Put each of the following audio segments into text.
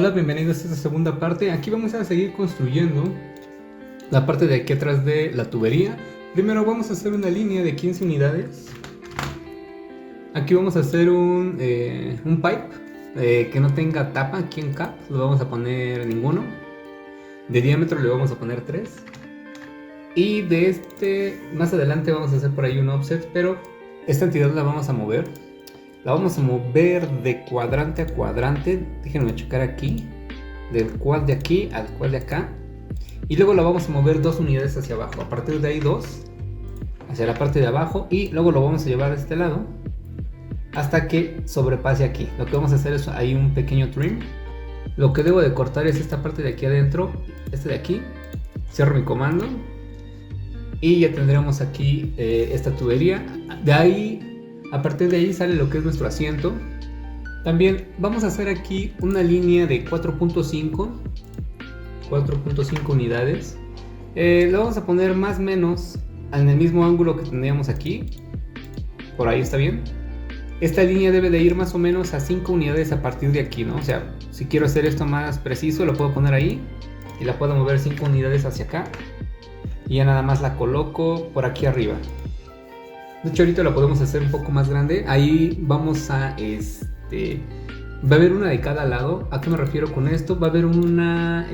Hola, bienvenidos a esta segunda parte. Aquí vamos a seguir construyendo la parte de aquí atrás de la tubería. Primero vamos a hacer una línea de 15 unidades. Aquí vamos a hacer un pipe que no tenga tapa aquí en cap. Lo vamos a poner ninguno. De diámetro le vamos a poner 3. Y de más adelante vamos a hacer por ahí un offset, pero esta entidad la vamos a mover. La vamos a mover de cuadrante a cuadrante. Déjenme checar aquí. Del cuad de aquí al cuad de acá. Y luego la vamos a mover 2 unidades hacia abajo. A partir de ahí 2 hacia la parte de abajo. Y luego lo vamos a llevar de este lado hasta que sobrepase aquí. Lo que vamos a hacer es ahí un pequeño trim. Lo que debo de cortar es esta parte de aquí adentro. Este de aquí. Cierro mi comando. Y ya tendremos aquí esta tubería. De ahí, a partir de ahí sale lo que es nuestro asiento. También vamos a hacer aquí una línea de 4.5 unidades. Lo vamos a poner más o menos en el mismo ángulo que tendríamos aquí. Por ahí está bien. Esta línea debe de ir más o menos a 5 unidades a partir de aquí, ¿no? O sea, si quiero hacer esto más preciso, lo puedo poner ahí y la puedo mover 5 unidades hacia acá. Y ya nada más la coloco por aquí arriba. De hecho, ahorita la podemos hacer un poco más grande. Ahí vamos a va a haber una de cada lado. ¿A qué me refiero con esto? Va a haber una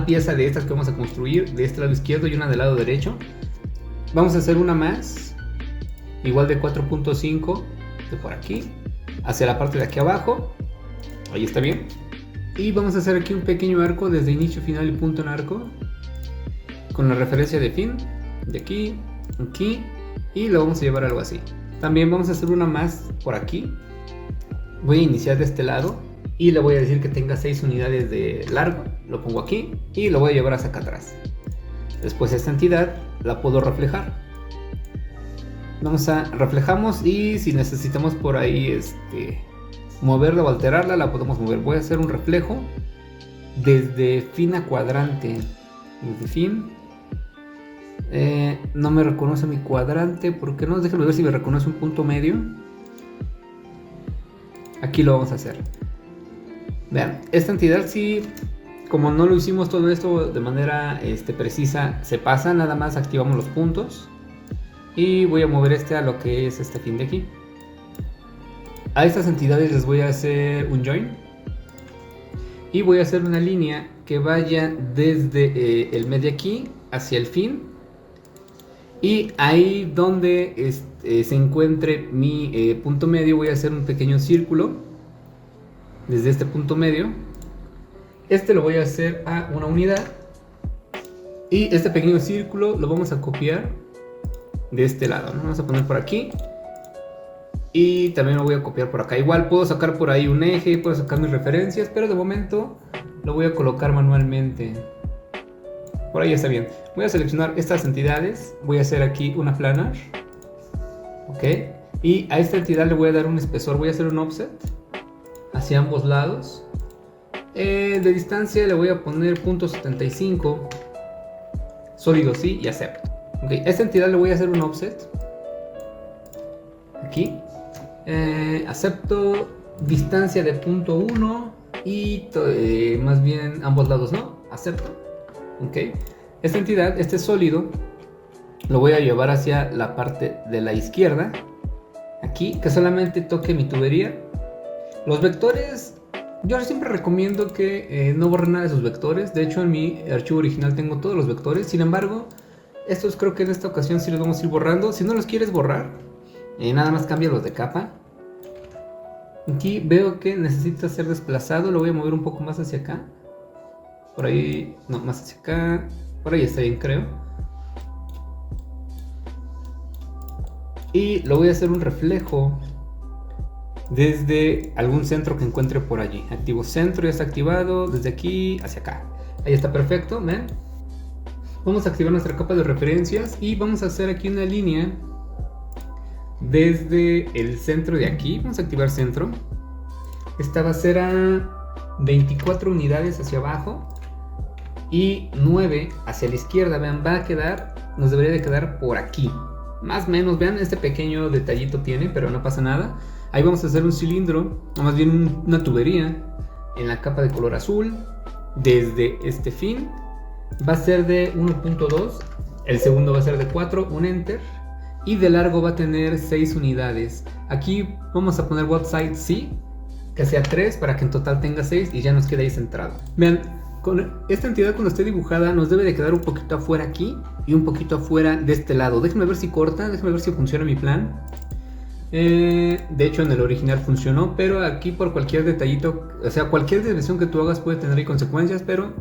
pieza de estas que vamos a construir de este lado izquierdo y una del lado derecho. Vamos a hacer una más, igual de 4.5 de por aquí hacia la parte de aquí abajo. Ahí está bien. Y vamos a hacer aquí un pequeño arco desde inicio, final y punto en arco, con la referencia de fin de aquí, aquí, y lo vamos a llevar algo así. También vamos a hacer una más por aquí. Voy a iniciar de este lado y le voy a decir que tenga 6 unidades de largo. Lo pongo aquí y lo voy a llevar hasta acá atrás. Después esta entidad la puedo reflejar. Reflejamos, y si necesitamos por ahí moverla o alterarla, la podemos mover. Voy a hacer un reflejo desde fin a cuadrante. Desde fin. No me reconoce mi cuadrante. ¿Por qué no? Déjenme ver si me reconoce un punto medio. Aquí lo vamos a hacer. Vean, esta entidad sí, como no lo hicimos todo esto de manera precisa, se pasa. Nada más activamos los puntos. Y voy a mover a lo que es este fin de aquí. A estas entidades les voy a hacer un join. Y voy a hacer una línea que vaya desde el medio aquí hacia el fin. Y ahí donde se encuentre mi punto medio, voy a hacer un pequeño círculo desde este punto medio. Lo voy a hacer a una unidad. Y este pequeño círculo lo vamos a copiar de este lado, ¿no? Vamos a poner por aquí. Y también lo voy a copiar por acá. Igual puedo sacar por ahí un eje, puedo sacar mis referencias, pero de momento lo voy a colocar manualmente. Por ahí está bien. Voy a seleccionar estas entidades. Voy a hacer aquí una planar. Ok. Y a esta entidad le voy a dar un espesor. Voy a hacer un offset hacia ambos lados. De distancia le voy a poner 0.75. Sólido sí y acepto. Ok. A esta entidad le voy a hacer un offset. Aquí. Acepto distancia de 0.1. Y más bien ambos lados no. Acepto. Ok, esta entidad, sólido, lo voy a llevar hacia la parte de la izquierda. Aquí, que solamente toque mi tubería. Los vectores, yo siempre recomiendo que no borren nada de sus vectores. De hecho, en mi archivo original tengo todos los vectores. Sin embargo, estos creo que en esta ocasión sí los vamos a ir borrando. Si no los quieres borrar, nada más cámbialos de capa. Aquí veo que necesita ser desplazado. Lo voy a mover un poco más hacia acá. Por ahí, no, más hacia acá. Por ahí está bien, creo. Y lo voy a hacer un reflejo desde algún centro que encuentre por allí. Activo centro, ya está activado. Desde aquí hacia acá. Ahí está perfecto, ¿ven? Vamos a activar nuestra capa de referencias. Y vamos a hacer aquí una línea desde el centro de aquí. Vamos a activar centro. Esta va a ser a 24 unidades hacia abajo. Y 9 hacia la izquierda. Vean, nos debería de quedar por aquí. más o menos, vean, este pequeño detallito tiene, pero no pasa nada. Ahí vamos a hacer un cilindro, o más bien una tubería en la capa de color azul. Desde este fin va a ser de 1.2, el segundo va a ser de 4, un enter. Y de largo va a tener 6 unidades. Aquí vamos a poner what side sí, que sea 3 para que en total tenga 6 y ya nos quede ahí centrado. Vean, con esta entidad cuando esté dibujada nos debe de quedar un poquito afuera aquí y un poquito afuera de este lado. Déjenme ver si corta, déjenme ver si funciona mi plan. De hecho en el original funcionó, pero aquí por cualquier detallito, o sea, cualquier desviación que tú hagas puede tener ahí consecuencias, pero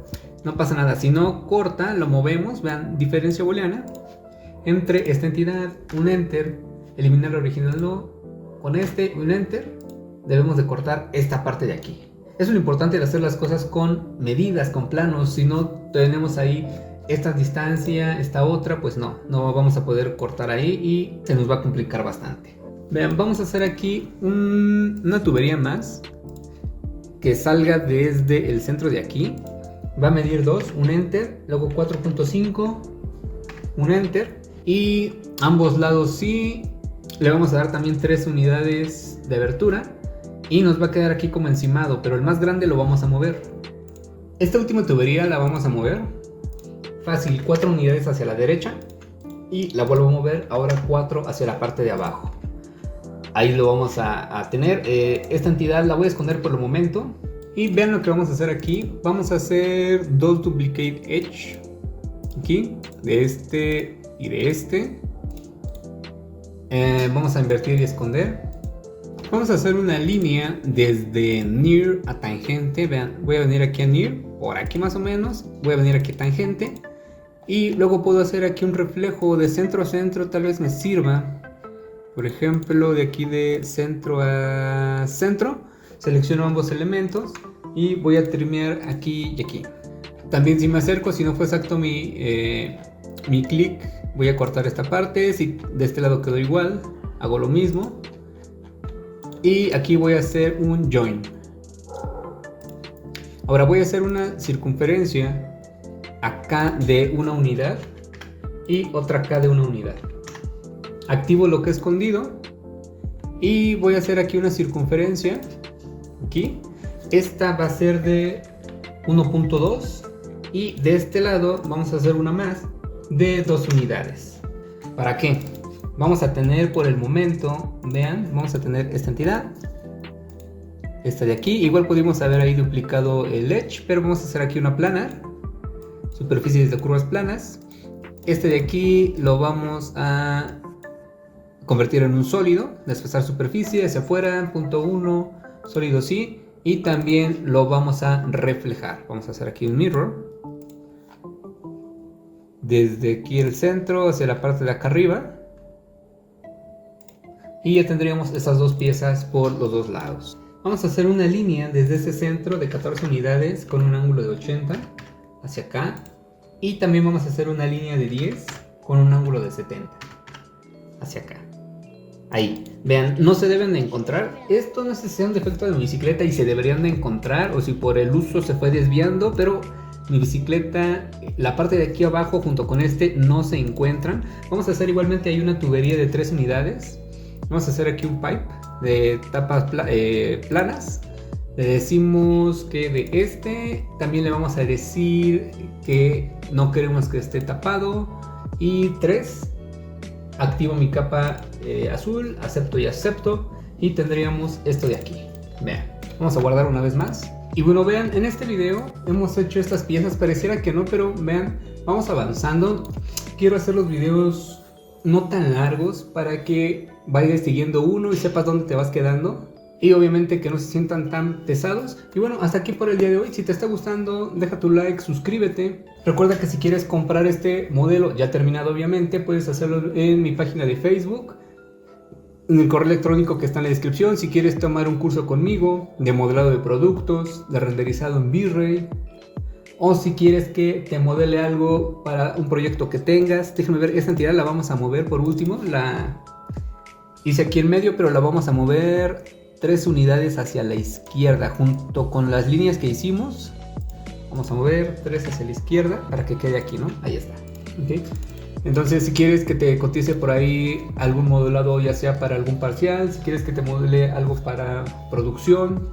no pasa nada. Si no corta, lo movemos, vean, diferencia booleana entre esta entidad, un enter, eliminar el original no, con este, un enter, debemos de cortar esta parte de aquí. Es lo importante de hacer las cosas con medidas, con planos. Si no tenemos ahí esta distancia, esta otra, pues no vamos a poder cortar ahí y se nos va a complicar bastante. Vean, vamos a hacer aquí una tubería más que salga desde el centro de aquí. Va a medir 2, un enter, luego 4.5, un enter. Y ambos lados sí, le vamos a dar también 3 unidades de abertura. Y nos va a quedar aquí como encimado, pero el más grande lo vamos a mover. Esta última tubería la vamos a mover fácil, 4 unidades hacia la derecha. Y la vuelvo a mover, ahora 4 hacia la parte de abajo. Ahí lo vamos a tener. Esta entidad la voy a esconder por el momento. Y vean lo que vamos a hacer aquí. Vamos a hacer 2 duplicate edge. Aquí, de este y de este. Vamos a invertir y esconder. Vamos a hacer una línea desde near a tangente. Vean, voy a venir aquí a near, por aquí más o menos. Voy a venir aquí a tangente. Y luego puedo hacer aquí un reflejo de centro a centro, tal vez me sirva. Por ejemplo, de aquí de centro a centro. Selecciono ambos elementos y voy a trimear aquí y aquí. También si me acerco, si no fue exacto mi clic, voy a cortar esta parte. Si de este lado quedó igual, hago lo mismo. Y aquí voy a hacer un join. Ahora voy a hacer una circunferencia acá de una unidad y otra acá de una unidad. Activo lo que he escondido y voy a hacer aquí una circunferencia. Aquí. Esta va a ser de 1.2 y de este lado vamos a hacer una más de 2 unidades. ¿Para qué? Vamos a tener por el momento, vean, vamos a tener esta entidad, esta de aquí. Igual pudimos haber ahí duplicado el edge, pero vamos a hacer aquí una planar, superficies de curvas planas. Este de aquí lo vamos a convertir en un sólido, desplazar superficie hacia afuera, punto 1, sólido sí, y también lo vamos a reflejar. Vamos a hacer aquí un mirror, desde aquí el centro hacia la parte de acá arriba. Y ya tendríamos esas dos piezas por los dos lados. Vamos a hacer una línea desde ese centro de 14 unidades con un ángulo de 80 hacia acá. Y también vamos a hacer una línea de 10 con un ángulo de 70 hacia acá. Ahí, vean, no se deben de encontrar. Esto no sé si sea un defecto de mi bicicleta y se deberían de encontrar, o si por el uso se fue desviando, pero mi bicicleta, la parte de aquí abajo junto con este no se encuentran. Vamos a hacer igualmente ahí una tubería de 3 unidades. Vamos a hacer aquí un pipe de tapas planas. Le decimos que de este también le vamos a decir que no queremos que esté tapado. Y 3, activo mi capa azul, acepto y acepto. Y tendríamos esto de aquí. Vean, vamos a guardar una vez más. Y bueno, vean, en este video hemos hecho estas piezas. Pareciera que no, pero vean, vamos avanzando. Quiero hacer los videos no tan largos para que vayas siguiendo uno y sepas dónde te vas quedando. Y obviamente que no se sientan tan pesados. Y bueno, hasta aquí por el día de hoy. Si te está gustando, deja tu like, suscríbete. Recuerda que si quieres comprar este modelo ya terminado, obviamente, puedes hacerlo en mi página de Facebook, en el correo electrónico que está en la descripción. Si quieres tomar un curso conmigo de modelado de productos, de renderizado en V-Ray, o si quieres que te modele algo para un proyecto que tengas. Déjame ver, esta entidad la vamos a mover por último. La hice aquí en medio, pero la vamos a mover 3 unidades hacia la izquierda junto con las líneas que hicimos. Vamos a mover 3 hacia la izquierda para que quede aquí, ¿no? Ahí está. ¿Okay? Entonces, si quieres que te cotice por ahí algún modelado, ya sea para algún parcial, si quieres que te modele algo para producción,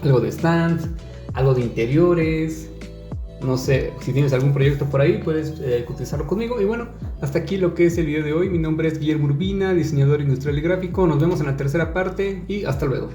algo de stands, algo de interiores, no sé, si tienes algún proyecto por ahí, puedes cotizarlo conmigo. Y bueno, hasta aquí lo que es el video de hoy. Mi nombre es Guillermo Urbina, diseñador industrial y gráfico. Nos vemos en la tercera parte y hasta luego.